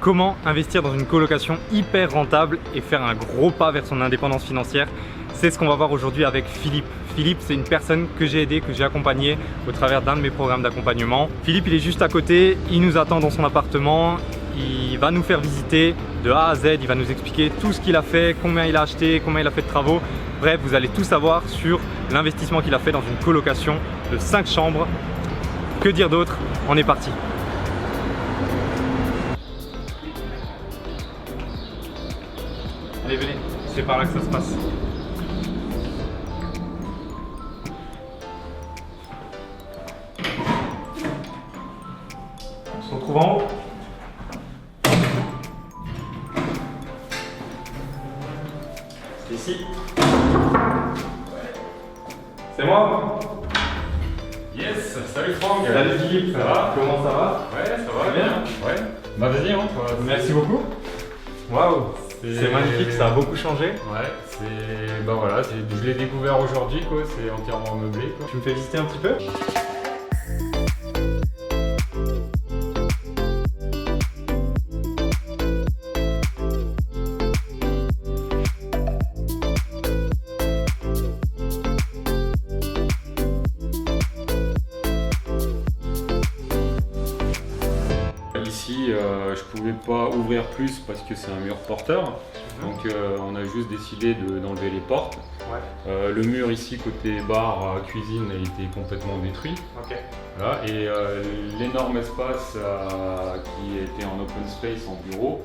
Comment investir dans une colocation hyper rentable et faire un gros pas vers son indépendance financière? C'est ce qu'on va voir aujourd'hui avec Philippe. Philippe, c'est une personne que j'ai aidé, que j'ai accompagné au travers d'un de mes programmes d'accompagnement. Philippe, il est juste à côté, il nous attend dans son appartement, il va nous faire visiter de A à Z, il va nous expliquer tout ce qu'il a fait, combien il a acheté, combien il a fait de travaux. Bref, vous allez tout savoir sur l'investissement qu'il a fait dans une colocation de 5 chambres. Que dire d'autre? On est parti. Allez, venez, c'est par là que ça se passe. On se retrouve en haut. C'est ici. C'est moi. Yes, salut Franck. Salut Philippe, ça va? Comment ça va? Ouais, ça va bien. Ouais. Bah vas-y, hein, toi. Merci beaucoup. Waouh, c'est magnifique, ça a beaucoup changé. Ouais, c'est. Bah voilà, je l'ai découvert aujourd'hui, quoi. C'est entièrement meublé, quoi. Tu me fais visiter un petit peu? Ici, je pouvais pas ouvrir plus parce que c'est un mur porteur. Donc on a juste décidé d'enlever les portes. Ouais. Le mur ici côté bar cuisine a été complètement détruit. Ok. Voilà, et l'énorme espace qui était en open space en bureau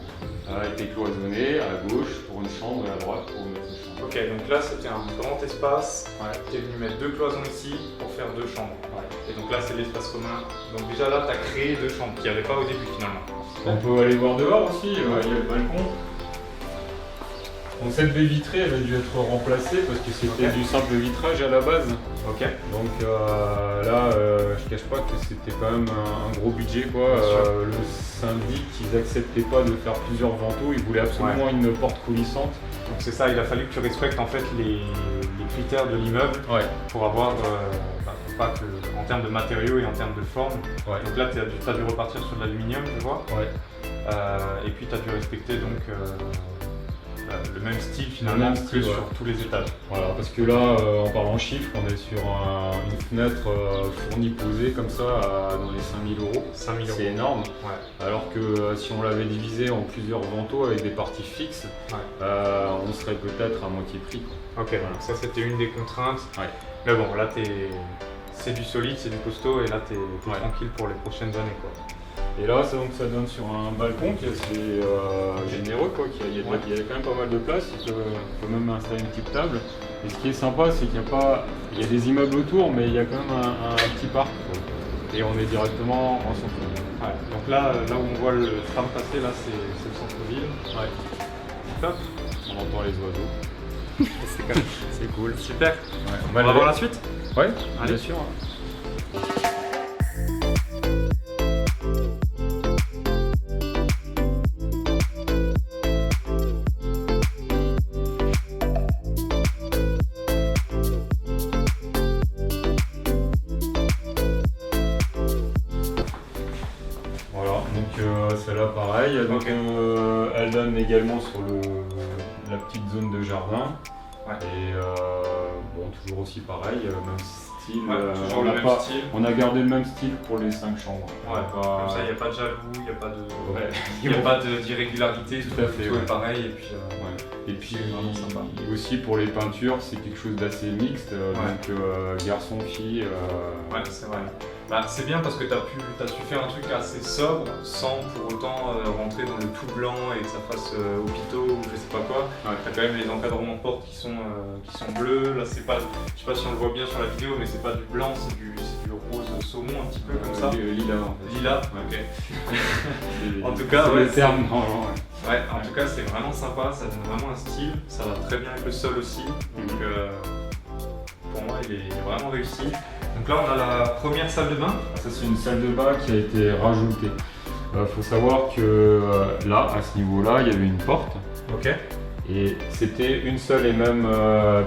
a été cloisonné à gauche pour une chambre et à droite pour une autre chambre. Ok, donc là c'était un grand espace. Ouais. Tu es venu mettre 2 cloisons ici pour faire 2 chambres. Ouais. Et donc là c'est l'espace commun. Donc déjà là tu as créé 2 chambres qu'il n'y avait pas au début finalement. On peut aller voir dehors aussi, il y a le balcon. Donc cette baie vitrée elle a dû être remplacée parce que c'était du simple vitrage à la base. Ok. Donc là je cache pas que c'était quand même un gros budget quoi. Le syndic ils acceptaient pas de faire plusieurs vantaux, ils voulaient absolument une porte coulissante. Donc c'est ça, il a fallu que tu respectes en fait les critères de l'immeuble pour avoir, pour pas que, en termes de matériaux et en termes de forme. Ouais. Donc là tu as dû repartir sur de l'aluminium je vois. Ouais. Et puis tu as dû respecter donc le même style finalement que sur tous les étages. Voilà, parce que là, en parlant chiffres, on est sur une fenêtre fournie posée comme ça dans les 5 000 euros. 5 000 euros. C'est énorme. Ouais. Alors que si on l'avait divisé en plusieurs vantaux avec des parties fixes, on serait peut-être à moitié prix. Quoi. Ok, donc ça c'était une des contraintes. Ouais. Mais bon, là c'est du solide, c'est du costaud et là t'es tranquille pour les prochaines années quoi. Et là, ça donne sur un balcon qui est assez généreux, quoi. Il y a quand même pas mal de place, on peut même installer une petite table. Et ce qui est sympa, c'est qu'il y a des immeubles autour, mais il y a quand même un petit parc, quoi. Et on est directement en centre-ville. Ouais, donc là où on voit le tram passer, là c'est le centre-ville. Ouais. Top. On entend les oiseaux. C'est cool. Super. Ouais. On va voir la suite? Ouais, allez. Bien sûr. Celle-là pareil, donc elle donne également sur la petite zone de jardin. Ouais. Et bon, toujours aussi pareil, même style. Toujours le même style. On a gardé le même style pour les 5 chambres. Ouais, comme ça il n'y a pas de jaloux, il n'y a pas de, pas d'irrégularité, tout est pareil. Et puis vraiment sympa. Aussi pour les peintures, c'est quelque chose d'assez mixte, donc garçon-fille. Ouais, c'est vrai. Bah, c'est bien parce que tu as su faire un truc assez sobre sans pour autant rentrer dans le tout blanc et que ça fasse hôpitaux ou je sais pas quoi. Tu as quand même les encadrements de porte qui sont bleus. Là, c'est pas, je sais pas si on le voit bien sur la vidéo, mais c'est pas du blanc, c'est du rose saumon un petit peu comme ça. Lilas en fait. Lilas, ok. En tout cas, c'est le terme normalement. Ouais, en tout cas, c'est vraiment sympa, ça donne vraiment un style. Ça va très bien avec le sol aussi. Donc, pour moi, il est vraiment réussi. Donc là, on a la première salle de bain. Ça, c'est une salle de bain qui a été rajoutée. Faut savoir que là, à ce niveau-là, il y avait une porte. Ok. Et c'était une seule et même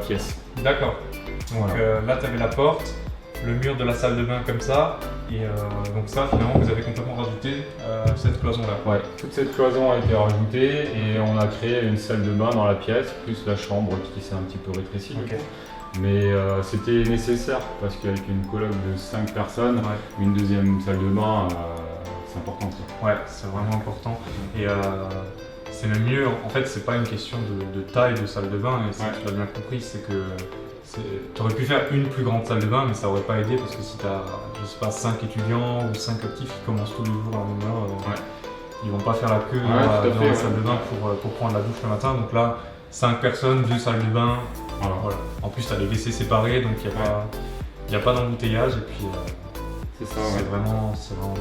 pièce. D'accord. Donc là, tu avais la porte, le mur de la salle de bain comme ça, Et donc ça, finalement, vous avez complètement rajouté cette cloison-là. Ouais, toute cette cloison a été rajoutée et on a créé une salle de bain dans la pièce, plus la chambre qui s'est un petit peu rétrécie. Ok. Mais c'était nécessaire parce qu'avec une coloc de 5 personnes, une deuxième salle de bain, c'est important. Ouais, c'est vraiment important. Et c'est même mieux, en fait, c'est pas une question de taille de salle de bain, et tu l'as bien compris, c'est que tu aurais pu faire une plus grande salle de bain, mais ça aurait pas aidé parce que si tu as, je sais pas, 5 étudiants ou 5 actifs qui commencent tous les jours à la même heure, ils vont pas faire la queue dans la salle de bain pour prendre la douche le matin. Donc là, 5 personnes, 2 salles de bain. Voilà. En plus, tu as les WC séparés, donc il n'y a pas d'embouteillage. Et puis, c'est vraiment bien.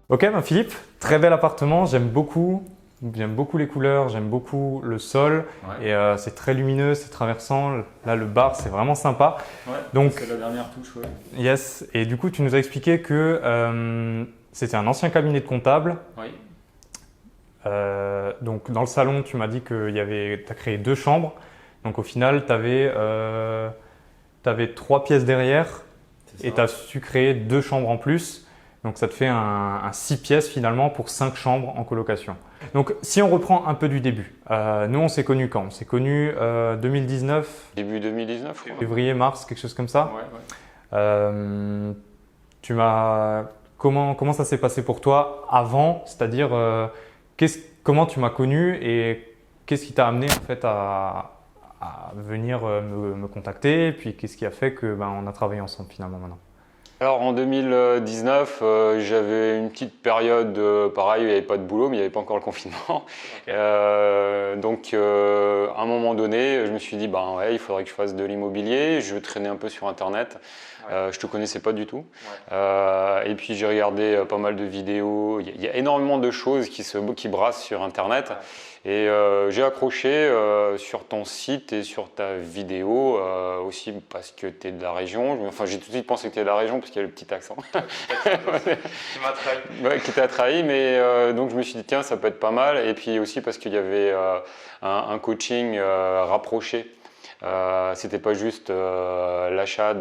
Ok, Philippe, très bel appartement, j'aime beaucoup les couleurs, j'aime beaucoup le sol et c'est très lumineux, c'est traversant. Là, le bar, c'est vraiment sympa. Ouais, donc, c'est la dernière touche. Ouais. Yes, et du coup, tu nous as expliqué que c'était un ancien cabinet de comptable. Oui. Donc, dans le salon, tu m'as dit que tu as créé 2 chambres. Donc, au final, tu avais 3 pièces derrière et tu as su créer 2 chambres en plus. Donc ça te fait un 6 pièces finalement pour 5 chambres en colocation. Donc si on reprend un peu du début, nous on s'est connus quand? On s'est connus 2019. Début 2019 je crois. Février, mars, quelque chose comme ça. Ouais. Comment ça s'est passé pour toi avant? C'est-à-dire comment tu m'as connu et qu'est-ce qui t'a amené en fait à venir me contacter, et puis qu'est-ce qui a fait que on a travaillé ensemble finalement maintenant? Alors en 2019, j'avais une petite période, pareil, il n'y avait pas de boulot, mais il n'y avait pas encore le confinement. Donc à un moment donné, je me suis dit, il faudrait que je fasse de l'immobilier. Je traînais un peu sur Internet. Je ne te connaissais pas du tout. Et puis j'ai regardé pas mal de vidéos. Il y a énormément de choses qui brassent sur Internet. Et j'ai accroché sur ton site et sur ta vidéo aussi parce que tu es de la région. Enfin, j'ai tout de suite pensé que tu es de la région parce qu'il y a le petit accent. Qui m'a trahi. Ouais, qui t'a trahi, mais donc je me suis dit tiens, ça peut être pas mal. Et puis aussi parce qu'il y avait un coaching rapproché. C'était pas juste l'achat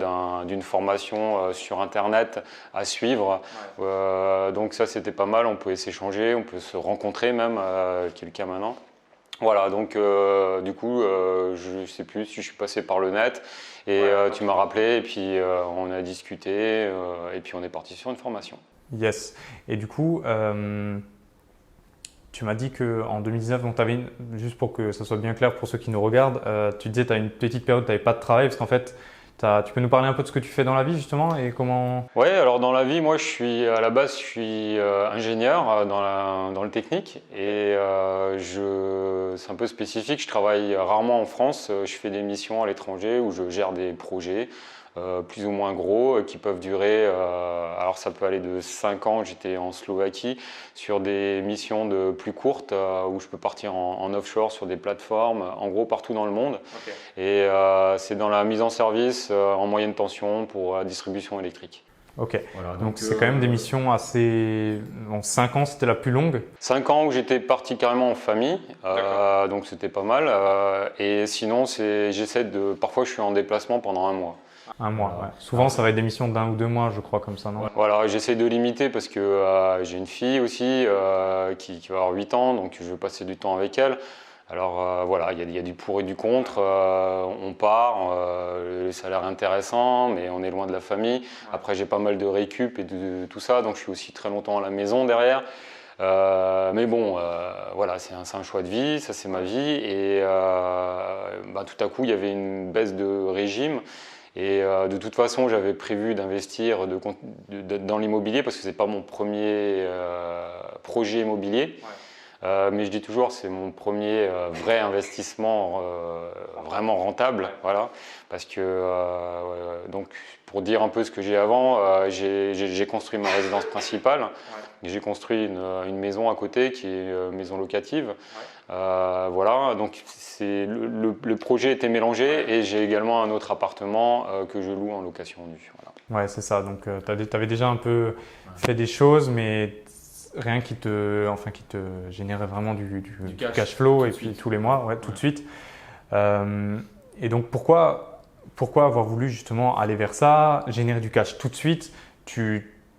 d'une formation sur Internet à suivre. Donc ça, c'était pas mal. On pouvait s'échanger, on peut se rencontrer même, qui est le cas maintenant. Voilà, donc du coup, je sais plus si je suis passé par le net et tu m'as rappelé et puis on a discuté et puis on est parti sur une formation. Yes. Et du coup, tu m'as dit qu'en 2019, donc juste pour que ça soit bien clair pour ceux qui nous regardent, tu disais que tu as une petite période où tu n'avais pas de travail parce qu'en fait, tu peux nous parler un peu de ce que tu fais dans la vie justement et comment… Oui, alors dans la vie, moi à la base, je suis ingénieur dans le technique et c'est un peu spécifique, je travaille rarement en France, je fais des missions à l'étranger où je gère des projets. Plus ou moins gros, qui peuvent durer, alors ça peut aller de 5 ans, j'étais en Slovaquie, sur des missions de plus courtes, où je peux partir en offshore sur des plateformes, en gros partout dans le monde. Et c'est dans la mise en service en moyenne tension pour la distribution électrique. Ok, voilà, donc c'est quand même des missions assez… Bon, 5 ans, c'était la plus longue. 5 ans où j'étais parti carrément en famille, donc c'était pas mal. Et sinon, parfois je suis en déplacement pendant 1 mois. 1 mois, ouais. Souvent, ça va être des missions d'1 ou 2 mois, je crois, comme ça, non? Voilà, j'essaie de limiter parce que j'ai une fille aussi qui va avoir 8 ans, donc je veux passer du temps avec elle. Alors voilà, il y a du pour et du contre. On part, le salaire est intéressant, mais on est loin de la famille. Après, j'ai pas mal de récup et de tout ça, donc je suis aussi très longtemps à la maison derrière. Mais bon, voilà, c'est un choix de vie, ça c'est ma vie. Et tout à coup, il y avait une baisse de régime. Et de toute façon, j'avais prévu d'investir dans l'immobilier parce que c'est pas mon premier projet immobilier. Mais je dis toujours, c'est mon premier vrai investissement vraiment rentable. Voilà. Parce que, donc, pour dire un peu ce que j'ai avant, j'ai construit ma résidence principale. J'ai construit une maison à côté qui est une maison locative. Voilà, donc le projet était mélangé et j'ai également un autre appartement que je loue en location nue. Voilà. Ouais, c'est ça. Donc, tu avais déjà un peu fait des choses, mais rien qui te générait vraiment du cash flow tout et de puis suite. tous les mois, ouais, tout de suite. Et donc pourquoi avoir voulu justement aller vers ça, générer du cash tout de suite?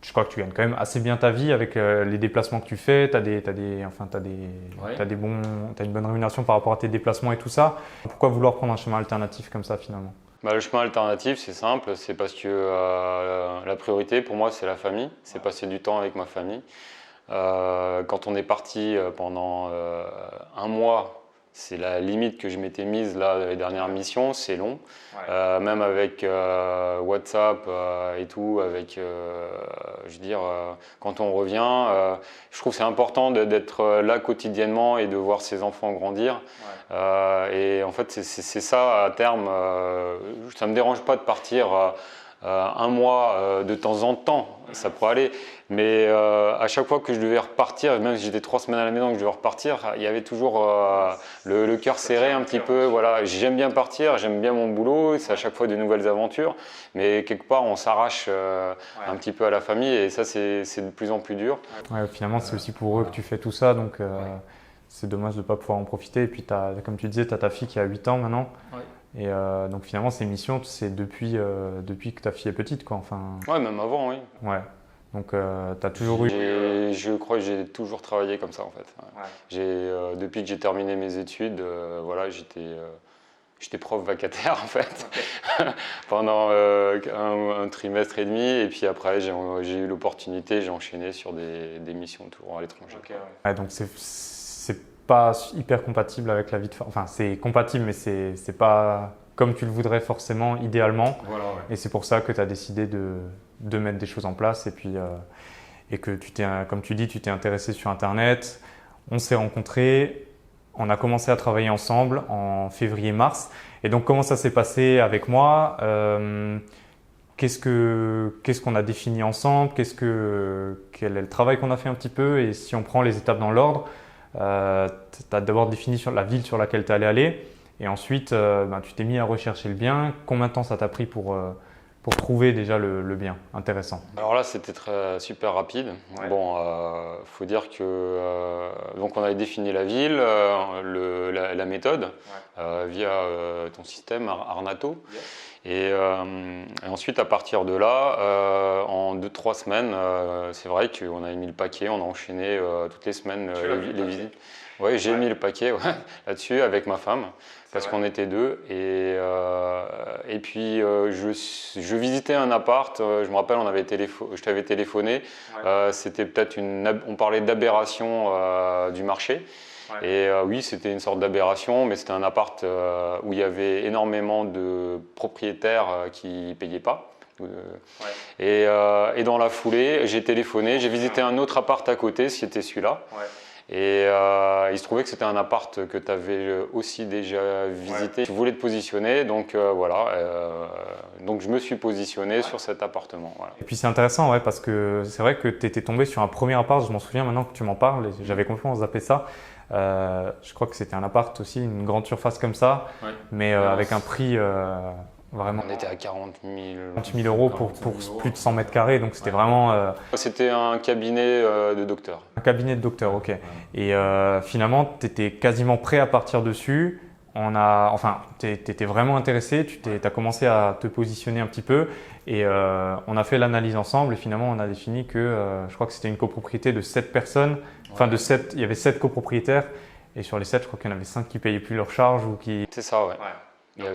Je crois que tu gagnes quand même assez bien ta vie avec les déplacements que tu fais, tu as une bonne rémunération par rapport à tes déplacements et tout ça. Pourquoi vouloir prendre un chemin alternatif comme ça finalement? Bah, le chemin alternatif, c'est simple, c'est parce que la priorité pour moi, c'est la famille, c'est passer du temps avec ma famille. Quand on est parti pendant un mois, c'est la limite que je m'étais mise là, les dernières missions, c'est long. Même avec WhatsApp et tout, je veux dire, quand on revient, je trouve que c'est important d'être là quotidiennement et de voir ses enfants grandir. Et en fait, c'est ça à terme. Ça ne me dérange pas de partir un mois de temps en temps, ça pourrait aller. Mais à chaque fois que je devais repartir, même si j'étais 3 semaines à la maison et que je devais repartir, il y avait toujours le cœur serré un petit peu. Voilà, j'aime bien partir, j'aime bien mon boulot, c'est à chaque fois de nouvelles aventures. Mais quelque part, on s'arrache un petit peu à la famille et ça, c'est de plus en plus dur. Ouais, finalement, c'est aussi pour eux que tu fais tout ça, donc c'est dommage de ne pas pouvoir en profiter. Et puis, comme tu disais, tu as ta fille qui a 8 ans maintenant. Et donc finalement, ces missions, c'est depuis que ta fille est petite, quoi. Enfin, ouais, même avant, oui. Ouais. Donc tu as toujours eu… Je crois que j'ai toujours travaillé comme ça en fait. Depuis que j'ai terminé mes études, voilà, j'étais prof vacataire en fait pendant un trimestre et demi et puis après j'ai eu l'opportunité, j'ai enchaîné sur des missions toujours à l'étranger. Ouais, donc c'est pas hyper compatible avec la vie de… Enfin, c'est compatible mais c'est pas comme tu le voudrais forcément, idéalement. Voilà, ouais. Et c'est pour ça que tu as décidé de mettre des choses en place et puis et que comme tu dis, tu t'es intéressé sur Internet. On s'est rencontrés, on a commencé à travailler ensemble en février-mars. Et donc, comment ça s'est passé avec moi? Qu'est-ce qu'on a défini ensemble? Quel est le travail qu'on a fait un petit peu? Et si on prend les étapes dans l'ordre, tu as d'abord défini sur la ville sur laquelle tu allais aller. Et ensuite, tu t'es mis à rechercher le bien. Combien de temps ça t'a pris pour trouver déjà le bien intéressant? Alors là, c'était super rapide. Bon, faut dire que donc on avait défini la ville, la méthode via ton système Arnato. Et ensuite, à partir de là, en 2-3 semaines, c'est vrai qu'on a mis le paquet, on a enchaîné toutes les semaines les visites. Oui, j'ai mis le paquet là-dessus avec ma femme. Parce qu'on était deux et puis je visitais un appart, je me rappelle je t'avais téléphoné, c'était peut-être on parlait d'aberration du marché et oui c'était une sorte d'aberration mais c'était un appart où il y avait énormément de propriétaires qui ne payaient pas. Et dans la foulée j'ai téléphoné, j'ai visité un autre appart à côté, c'était celui-là. Et il se trouvait que c'était un appart que tu avais aussi déjà visité. Tu voulais te positionner, donc voilà. Donc je me suis positionné sur cet appartement. Voilà. Et puis c'est intéressant, parce que c'est vrai que tu étais tombé sur un premier appart, je m'en souviens maintenant que tu m'en parles, et j'avais complètement zappé ça. Je crois que c'était un appart aussi, une grande surface comme ça, mais avec un prix vraiment… On était à 40 000 euros pour plus de 100 mètres carrés, donc c'était vraiment… C'était un cabinet de docteur. Un cabinet de docteur, ok. Et finalement, tu étais quasiment prêt à partir dessus. Tu étais vraiment intéressé, tu as commencé à te positionner un petit peu et on a fait l'analyse ensemble et finalement on a défini que je crois que c'était une copropriété de 7 personnes, il y avait 7 copropriétaires et sur les 7, je crois qu'il y en avait 5 qui ne payaient plus leurs charges ou qui… C'est ça, ouais. Il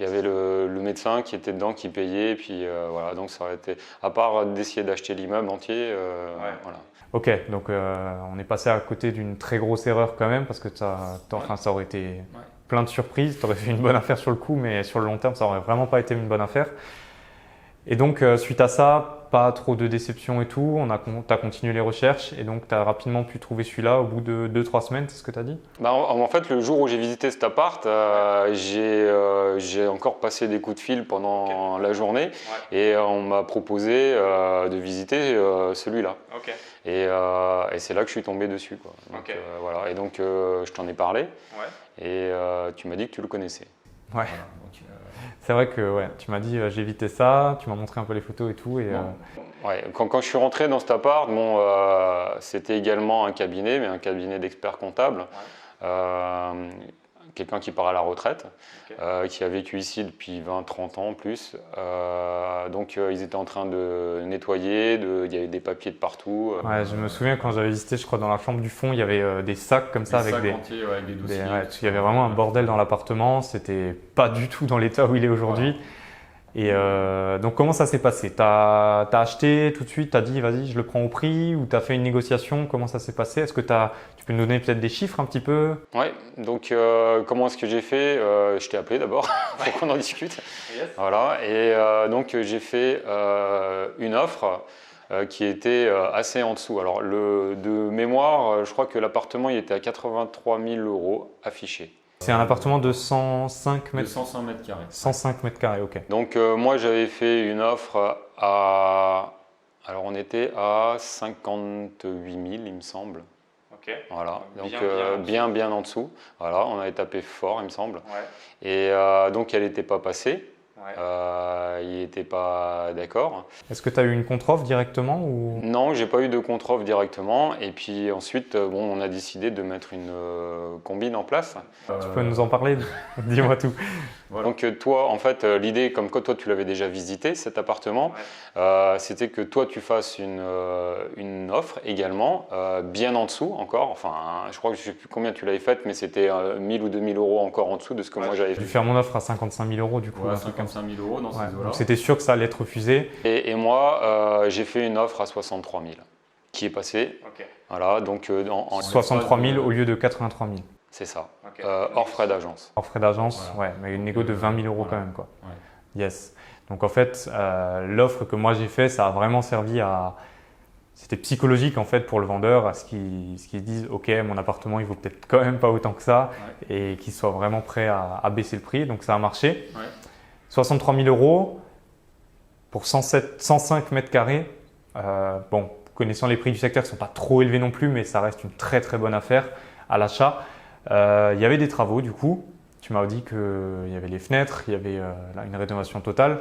y avait le médecin qui était dedans, qui payait, et puis voilà, donc ça aurait été, à part d'essayer d'acheter l'immeuble entier, voilà. Ok, donc on est passé à côté d'une très grosse erreur quand même, parce que ça aurait été plein de surprises, tu aurais fait une bonne affaire sur le coup, mais sur le long terme, ça n'aurait vraiment pas été une bonne affaire. Et donc, suite à ça, pas trop de déception et tout, tu as continué les recherches et donc tu as rapidement pu trouver celui-là au bout de 2-3 semaines, c'est ce que tu as dit? En fait, le jour où j'ai visité cet appart, j'ai encore passé des coups de fil pendant la journée et on m'a proposé de visiter celui-là. Et c'est là que je suis tombé dessus, quoi. Donc, voilà. Et donc, je t'en ai parlé et tu m'as dit que tu le connaissais. Ouais. Voilà, c'est vrai que tu m'as dit j'ai évité ça, tu m'as montré un peu les photos et tout. Et, Ouais. Quand je suis rentré dans cet appart, bon, c'était également un cabinet, mais un cabinet d'experts comptables. Quelqu'un qui part à la retraite, qui a vécu ici depuis 20-30 ans en plus. Donc ils étaient en train de nettoyer, il y avait des papiers de partout. Ouais, je me souviens quand j'avais visité, je crois dans la chambre du fond, il y avait des sacs comme ça avec sacs entiers, avec des dossiers. Il y avait vraiment un bordel dans l'appartement, c'était pas du tout dans l'état où il est aujourd'hui. Et donc comment ça s'est passé? T'as acheté tout de suite, t'as dit vas-y je le prends au prix ou t'as fait une négociation? Comment ça s'est passé? Est-ce que tu peux nous donner peut-être des chiffres un petit peu? Ouais, donc comment est-ce que j'ai fait? Je t'ai appelé d'abord pour qu'on en discute. Yes. Voilà, et donc j'ai fait une offre qui était assez en dessous. Alors de mémoire, je crois que l'appartement il était à 83 000 € affiché. C'est un appartement de 105 mètres, 105 mètres carrés. 105 mètres carrés, ok. Donc moi j'avais fait une offre à... Alors on était à 58 000 il me semble. Ok. Voilà, donc bien en dessous. Voilà, on avait tapé fort il me semble. Ouais. Et donc elle n'était pas passée. Ouais. Il n'était pas d'accord. Est-ce que tu as eu une contre-offre directement ou... Non, j'ai pas eu de contre-offre directement. Et puis ensuite, bon, on a décidé de mettre une combine en place. Tu peux nous en parler? Dis-moi tout. Voilà. Donc toi, en fait, l'idée, comme toi tu l'avais déjà visité, cet appartement, c'était que toi tu fasses une offre également, bien en dessous encore. Enfin, je crois que je ne sais plus combien tu l'avais faite, mais c'était 1000 ou 2000 € encore en dessous de ce que moi j'avais J'ai fait. dû faire mon offre à 55 000 € du coup. Ouais, un truc comme ça. 55 000 € dans ces eaux-là. Donc c'était sûr que ça allait être refusé. Et moi, j'ai fait une offre à 63 000 qui est passée. Voilà, donc en 63 000 au lieu de 83 000. c'est ça, hors frais d'agence. Hors frais d'agence, Voilà. ouais, mais une négo de 20 000 € quand même, quoi. Ouais. Yes. Donc en fait, l'offre que moi j'ai fait, ça a vraiment servi à... C'était psychologique en fait pour le vendeur, à ce qu'ils se disent « Ok, mon appartement il vaut peut-être quand même pas autant que ça et qu'il soit vraiment prêt à baisser le prix. » Donc ça a marché. 63 000 € pour 105 mètres carrés. Bon, connaissant les prix du secteur, ils ne sont pas trop élevés non plus, mais ça reste une très très bonne affaire à l'achat. Il y avait des travaux du coup. Tu m'as dit qu'il y avait les fenêtres, il y avait là, une rénovation totale.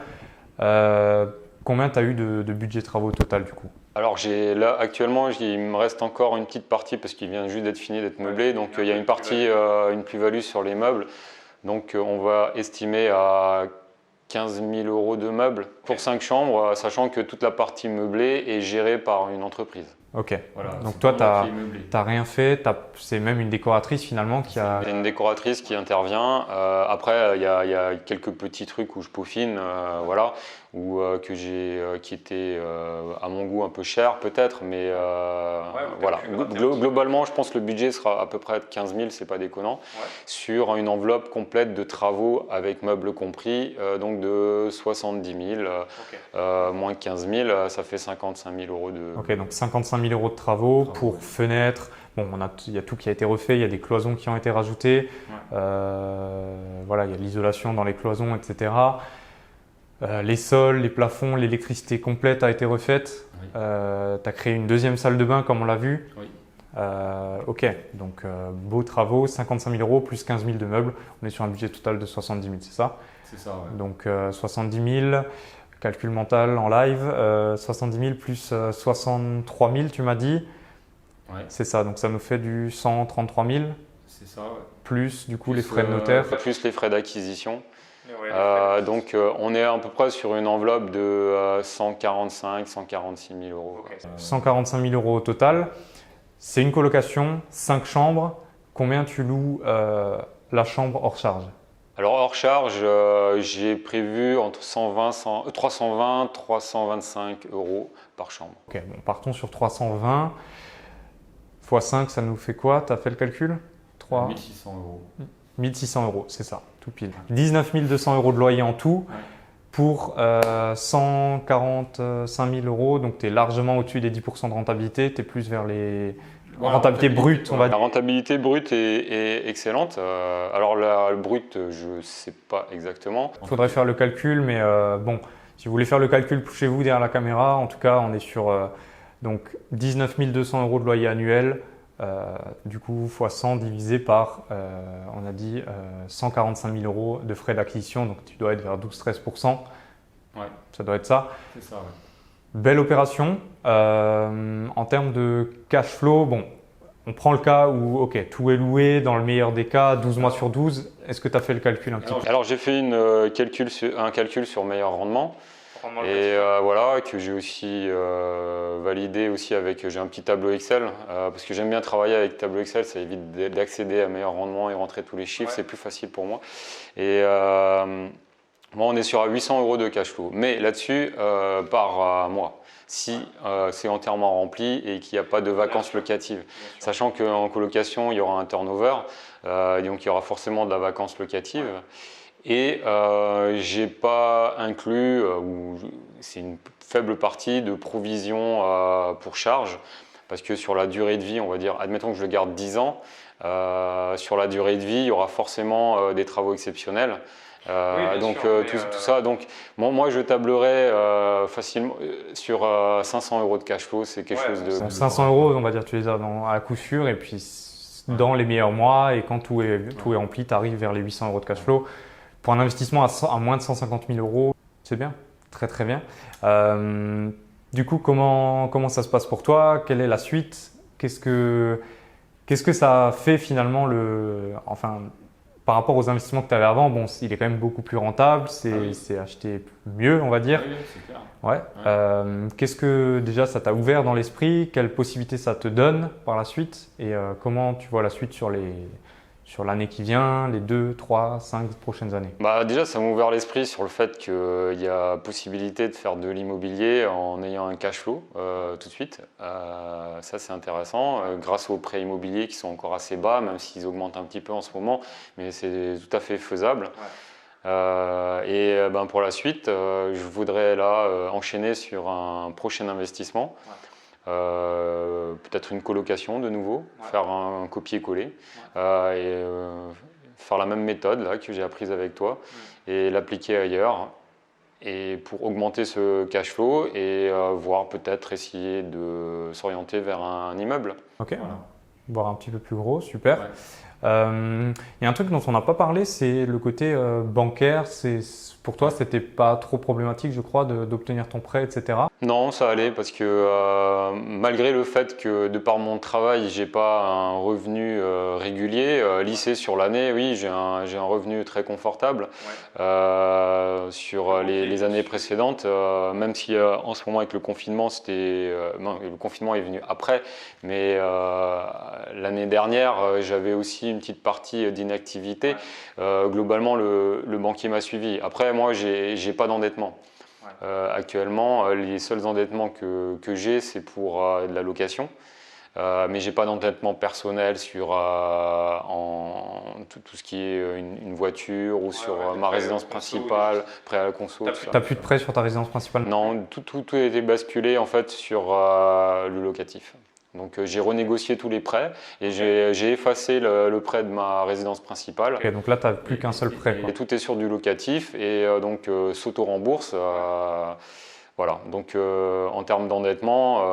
Combien tu as eu de budget travaux total du coup? Alors là actuellement il me reste encore une petite partie parce qu'il vient juste d'être fini, d'être meublé. Donc il y a une partie, une plus-value sur les meubles. Donc on va estimer à 15 000 € de meubles pour 5 chambres, sachant que toute la partie meublée est gérée par une entreprise. Ok, Voilà, donc c'est toi pas moi qui ai meublé. tu n'as rien fait, c'est même une décoratrice finalement qui a… C'est une décoratrice qui intervient. Après, il y a quelques petits trucs où je peaufine, voilà, ou qui étaient à mon goût un peu cher peut-être, mais voilà. Globalement, je pense que le budget sera à peu près de 15 000, c'est pas déconnant, sur une enveloppe complète de travaux avec meubles compris, donc de 70 000, moins 15 000, ça fait 55 000 € de… Ok, donc 55 000 € de travaux pour fenêtres. Bon, il y a tout qui a été refait, il y a des cloisons qui ont été rajoutées. Voilà, il y a l'isolation dans les cloisons, etc. Les sols, les plafonds, l'électricité complète a été refaite. Tu as créé une deuxième salle de bain comme on l'a vu. Ok, donc beaux travaux, 55 000 € plus 15 000 de meubles. On est sur un budget total de 70 000, c'est ça? C'est ça, ouais. Donc 70 000, calcul mental en live, 70 000 plus 63 000, tu m'as dit. C'est ça, donc ça nous fait du 133 000. C'est ça, plus du coup les frais de notaire. Plus les frais d'acquisition. Donc on est à peu près sur une enveloppe de 145 146 000 €. 145 000 € au total. C'est une colocation, 5 chambres. Combien tu loues la chambre hors charge? Alors hors charge, j'ai prévu entre 320 325 € par chambre. Ok, bon, partons sur 320 x 5, ça nous fait quoi? Tu as fait le calcul? 1 600 €. 1 600 €, c'est ça, tout pile. 19 200 € de loyer en tout pour 145 000 €. Donc tu es largement au-dessus des 10% de rentabilité. Tu es plus vers les rentabilité brute, on va La dire. rentabilité brute est excellente. Alors le brut, je ne sais pas exactement. Il faudrait faire le calcul, mais bon, si vous voulez faire le calcul chez vous derrière la caméra, en tout cas, on est sur donc 19 200 € de loyer annuel. Du coup, x 100 divisé par, on a dit, 145 000 € de frais d'acquisition. Donc tu dois être vers 12-13%. Ouais. Ça doit être ça. C'est ça, ouais. Belle opération. En termes de cash flow, bon, on prend le cas où ok, tout est loué, dans le meilleur des cas, 12 mois sur 12. Est-ce que tu as fait le calcul un petit peu? Alors j'ai fait un calcul sur meilleur rendement. Et voilà, que j'ai aussi validé aussi avec, j'ai un petit tableau Excel, parce que j'aime bien travailler avec tableau Excel, ça évite d'accéder à meilleur rendement et rentrer tous les chiffres, c'est plus facile pour moi. Et moi on est sur 800 € de cash flow, mais là-dessus par mois, si c'est entièrement rempli et qu'il n'y a pas de vacances locatives. Sachant qu'en colocation il y aura un turnover, donc il y aura forcément de la vacance locative. Et j'ai pas inclus, c'est une faible partie de provision pour charge, parce que sur la durée de vie, on va dire, admettons que je le garde 10 ans, sur la durée de vie, il y aura forcément des travaux exceptionnels. Donc tout ça, donc moi je tablerai facilement sur 500 € de cash flow, c'est quelque chose de… Donc 500 €, on va dire, tu les as à coup sûr, et puis dans les meilleurs mois, et quand tout est rempli, tu arrives vers les 800 € de cash flow. Pour un investissement à moins de 150 000 €, c'est bien, très très bien. Du coup, comment ça se passe pour toi? Quelle est la suite? Qu'est-ce que ça fait finalement enfin, par rapport aux investissements que tu avais avant? Bon, il est quand même beaucoup plus rentable, c'est acheté mieux, on va dire. Oui, c'est clair. Ouais. Qu'est-ce que déjà ça t'a ouvert dans l'esprit? Quelles possibilités ça te donne par la suite? Et comment tu vois la suite sur l'année qui vient, les 2, 3, 5 prochaines années? Bah déjà, ça m'a ouvert l'esprit sur le fait qu'il y a possibilité de faire de l'immobilier en ayant un cash flow tout de suite. Ça, c'est intéressant, grâce aux prêts immobiliers qui sont encore assez bas, même s'ils augmentent un petit peu en ce moment, mais c'est tout à fait faisable. Ouais. Pour la suite, je voudrais là enchaîner sur un prochain investissement. Ouais. Peut-être une colocation de nouveau, faire un copier-coller et faire la même méthode là, que j'ai apprise avec toi et l'appliquer ailleurs et pour augmenter ce cash flow et voir peut-être essayer de s'orienter vers un immeuble. Ok, voilà. Voir un petit peu plus gros, super. Il y a un truc dont on n'a pas parlé, c'est le côté bancaire. Pour toi, c'était pas trop problématique, je crois, d'obtenir ton prêt, etc. Non, ça allait parce que malgré le fait que de par mon travail, j'ai pas un revenu régulier, lissé sur l'année, oui, j'ai un revenu très confortable sur les années précédentes, même si en ce moment avec le confinement, le confinement est venu après, mais l'année dernière, j'avais aussi une petite partie d'inactivité. Globalement, le banquier m'a suivi. Après, moi, j'ai pas d'endettement. Actuellement, les seuls endettements que j'ai, c'est pour de la location. Mais j'ai pas d'endettement personnel sur tout ce qui est une voiture ou sur ma résidence principale, prêt à la conso. Tu n'as plus de prêt sur ta résidence principale? Non, tout a été basculé en fait sur le locatif. Donc j'ai renégocié tous les prêts et j'ai effacé le prêt de ma résidence principale. Okay, donc là, tu n'as plus qu'un seul prêt. Et tout est sur du locatif et donc s'auto-rembourse. Voilà, donc en termes d'endettement,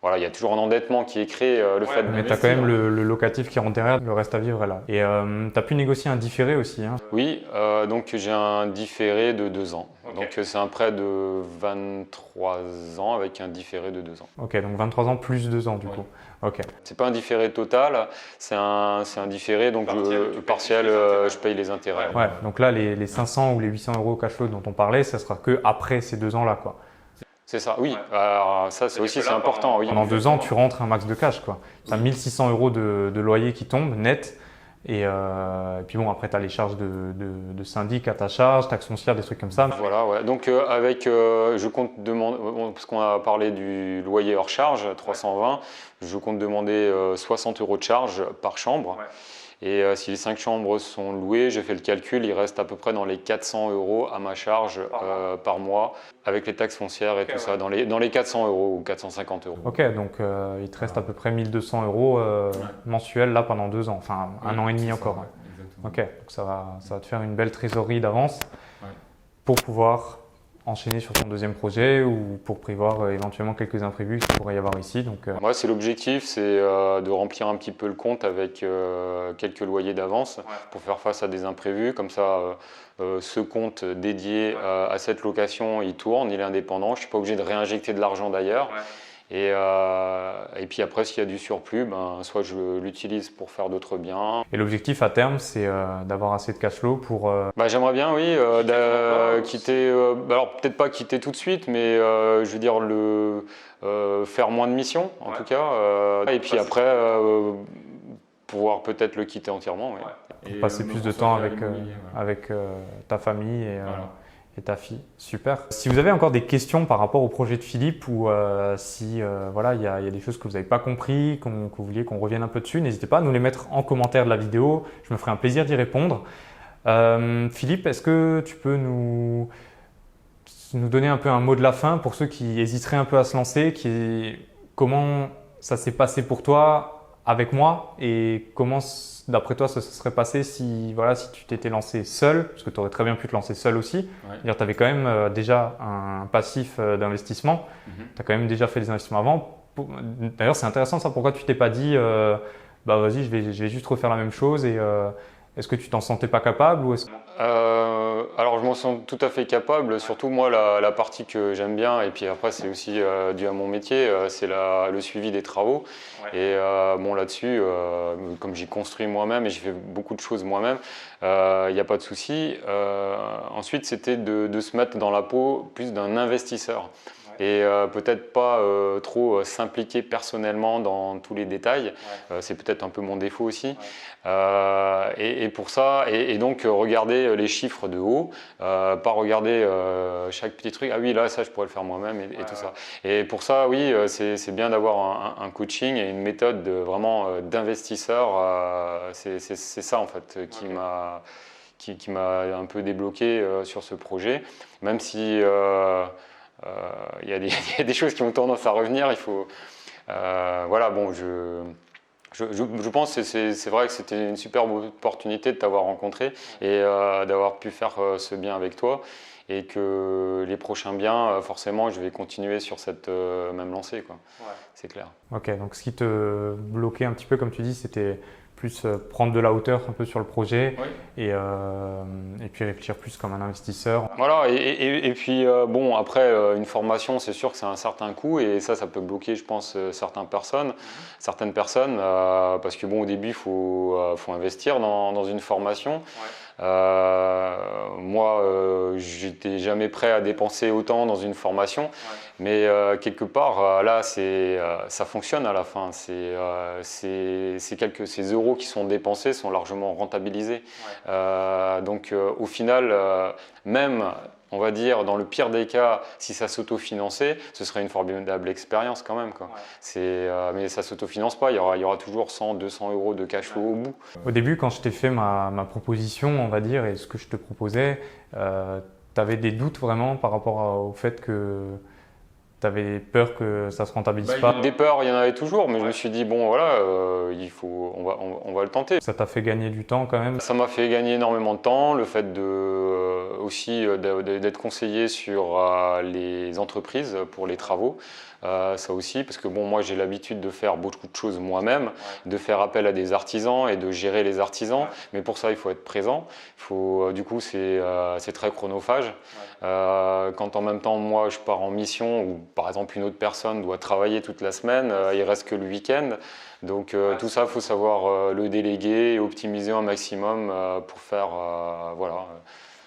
voilà, il y a toujours un endettement qui est créé fait de… Mais tu as quand même le locatif qui rentre derrière, le reste à vivre est là. Et tu as pu négocier un différé aussi, hein? Oui, donc j'ai un différé de 2 ans. Okay. Donc c'est un prêt de 23 ans avec un différé de 2 ans. Ok, donc 23 ans plus 2 ans du coup. Ok. C'est pas un différé total, c'est un différé, donc partiel, je paye les intérêts. Ouais, donc là les 500 ou les 800 € cash flow dont on parlait, ça sera que après ces 2 ans là, quoi. C'est ça, oui. Alors, ça, c'est important. Oui. Pendant 2 ans, tu rentres un max de cash, quoi. Tu as 1600 € de loyer qui tombent net. Et puis bon, après, tu as les charges de syndic à ta charge, taxes foncières, des trucs comme ça. Voilà, ouais. Donc je compte demander, parce qu'on a parlé du loyer hors charge, 320, je compte demander 60 € de charge par chambre. Ouais. Et si les 5 chambres sont louées, j'ai fait le calcul, il reste à peu près dans les 400 € à ma charge par mois, avec les taxes foncières et tout ça, dans les 400 € ou 450 €. Ok, donc il te reste à peu près 1200 € mensuels là pendant 2 ans, enfin un an et demi encore. Exactement. Ok, donc ça va te faire une belle trésorerie d'avance pour pouvoir enchaîner sur ton deuxième projet ou pour prévoir éventuellement quelques imprévus qu'il pourrait y avoir ici. Donc, Moi, c'est l'objectif, c'est de remplir un petit peu le compte avec quelques loyers d'avance pour faire face à des imprévus. Comme ça, ce compte dédié à cette location, il tourne, il est indépendant. Je ne suis pas obligé de réinjecter de l'argent d'ailleurs. Et puis après, s'il y a du surplus, soit je l'utilise pour faire d'autres biens. Et l'objectif à terme, c'est d'avoir assez de cash flow pour… J'aimerais bien, oui, quitter, alors peut-être pas quitter tout de suite, mais je veux dire faire moins de missions en tout cas. Et puis après, pouvoir peut-être le quitter entièrement. Pour passer plus de temps avec ta famille et ta fille. Super. Si vous avez encore des questions par rapport au projet de Philippe ou si voilà, il y a des choses que vous n'avez pas compris, que vous vouliez qu'on revienne un peu dessus, n'hésitez pas à nous les mettre en commentaire de la vidéo. Je me ferai un plaisir d'y répondre. Philippe, est-ce que tu peux nous donner un peu un mot de la fin pour ceux qui hésiteraient un peu à se lancer, comment ça s'est passé pour toi avec moi et comment d'après toi ça se serait passé si tu t'étais lancé seul, parce que tu aurais très bien pu te lancer seul aussi. Tu avais quand même déjà un passif d'investissement, tu as quand même déjà fait des investissements avant. D'ailleurs c'est intéressant ça, pourquoi tu t'es pas dit vas-y je vais juste refaire la même chose et est-ce que tu t'en sentais pas capable ou alors je m'en sens tout à fait capable, surtout moi la partie que j'aime bien et puis après c'est aussi dû à mon métier, c'est le suivi des travaux. Et là-dessus, comme j'ai construit moi-même et j'ai fait beaucoup de choses moi-même, il n'y a pas de souci. Ensuite c'était de se mettre dans la peau plus d'un investisseur. Et peut-être pas trop s'impliquer personnellement dans tous les détails. C'est peut-être un peu mon défaut aussi. Et pour ça, et donc regarder les chiffres de haut, pas regarder chaque petit truc. Ah oui, là, ça, je pourrais le faire moi-même et tout ça. Et pour ça, oui, c'est bien d'avoir un coaching et une méthode vraiment d'investisseur. C'est ça, en fait, qui m'a un peu débloqué sur ce projet. Même si… il y a des choses qui ont tendance à revenir. Il faut, je pense que c'est vrai que c'était une superbe opportunité de t'avoir rencontré et d'avoir pu faire ce bien avec toi. Et que les prochains biens, forcément, je vais continuer sur cette même lancée, quoi. C'est clair. Ok, donc ce qui te bloquait un petit peu, comme tu dis, c'était plus prendre de la hauteur un peu sur le projet et puis réfléchir plus comme un investisseur. Voilà, et puis après une formation, c'est sûr que c'est un certain coût et ça peut bloquer, je pense, certaines personnes, parce que au début, il faut investir dans une formation. Moi, j'étais jamais prêt à dépenser autant dans une formation, mais quelque part, là, ça fonctionne à la fin. Ces euros qui sont dépensés sont largement rentabilisés. Donc, au final, même, on va dire, dans le pire des cas, si ça s'autofinançait, ce serait une formidable expérience quand même, quoi. Mais ça ne s'autofinance pas, il y aura toujours 100, 200 euros de cash flow au bout. Au début, quand je t'ai fait ma proposition, on va dire, et ce que je te proposais, tu avais des doutes vraiment par rapport au fait que tu avais peur que ça ne se rentabilise pas? Des peurs, il y en avait toujours, mais je me suis dit, bon voilà, on va le tenter. Ça t'a fait gagner du temps quand même? Ça m'a fait gagner énormément de temps, le fait aussi d'être conseillé sur les entreprises pour les travaux. Ça aussi, parce que moi j'ai l'habitude de faire beaucoup de choses moi-même, de faire appel à des artisans et de gérer les artisans, mais pour ça il faut être présent. Du coup c'est très chronophage. Quand en même temps moi je pars en mission ou par exemple une autre personne doit travailler toute la semaine, il reste que le week-end. Donc tout ça, il faut savoir le déléguer et optimiser un maximum pour faire,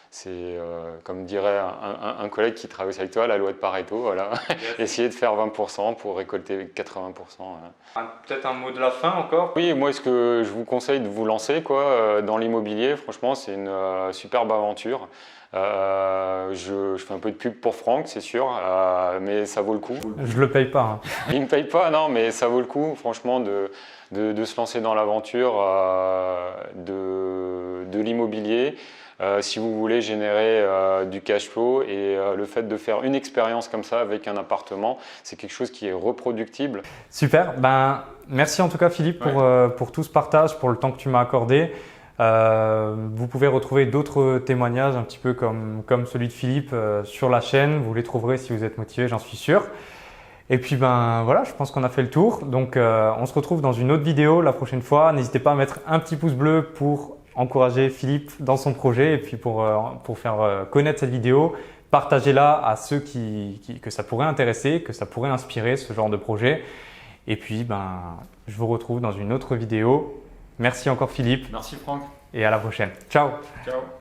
c'est comme dirait un collègue qui travaille aussi avec toi, la loi de Pareto, voilà. Essayer de faire 20% pour récolter 80%. Peut-être un mot de la fin encore? Oui, moi ce que je vous conseille de vous lancer dans l'immobilier, franchement c'est une superbe aventure. Je fais un peu de pub pour Franck, c'est sûr, mais ça vaut le coup. Je le paye pas. Il ne me paye pas, non, mais ça vaut le coup, franchement, de se lancer dans l'aventure de l'immobilier. Si vous voulez générer du cash flow et le fait de faire une expérience comme ça avec un appartement, c'est quelque chose qui est reproductible. Super, merci en tout cas Philippe pour tout ce partage, pour le temps que tu m'as accordé. Vous pouvez retrouver d'autres témoignages un petit peu comme celui de Philippe sur la chaîne. Vous les trouverez si vous êtes motivé, j'en suis sûr. Et puis ben voilà, je pense qu'on a fait le tour. Donc on se retrouve dans une autre vidéo la prochaine fois. N'hésitez pas à mettre un petit pouce bleu pour encourager Philippe dans son projet et puis pour faire connaître cette vidéo. Partagez-la à ceux que ça pourrait intéresser, que ça pourrait inspirer ce genre de projet. Et puis ben je vous retrouve dans une autre vidéo. Merci encore Philippe Merci Franck. et à la prochaine. Ciao! Ciao.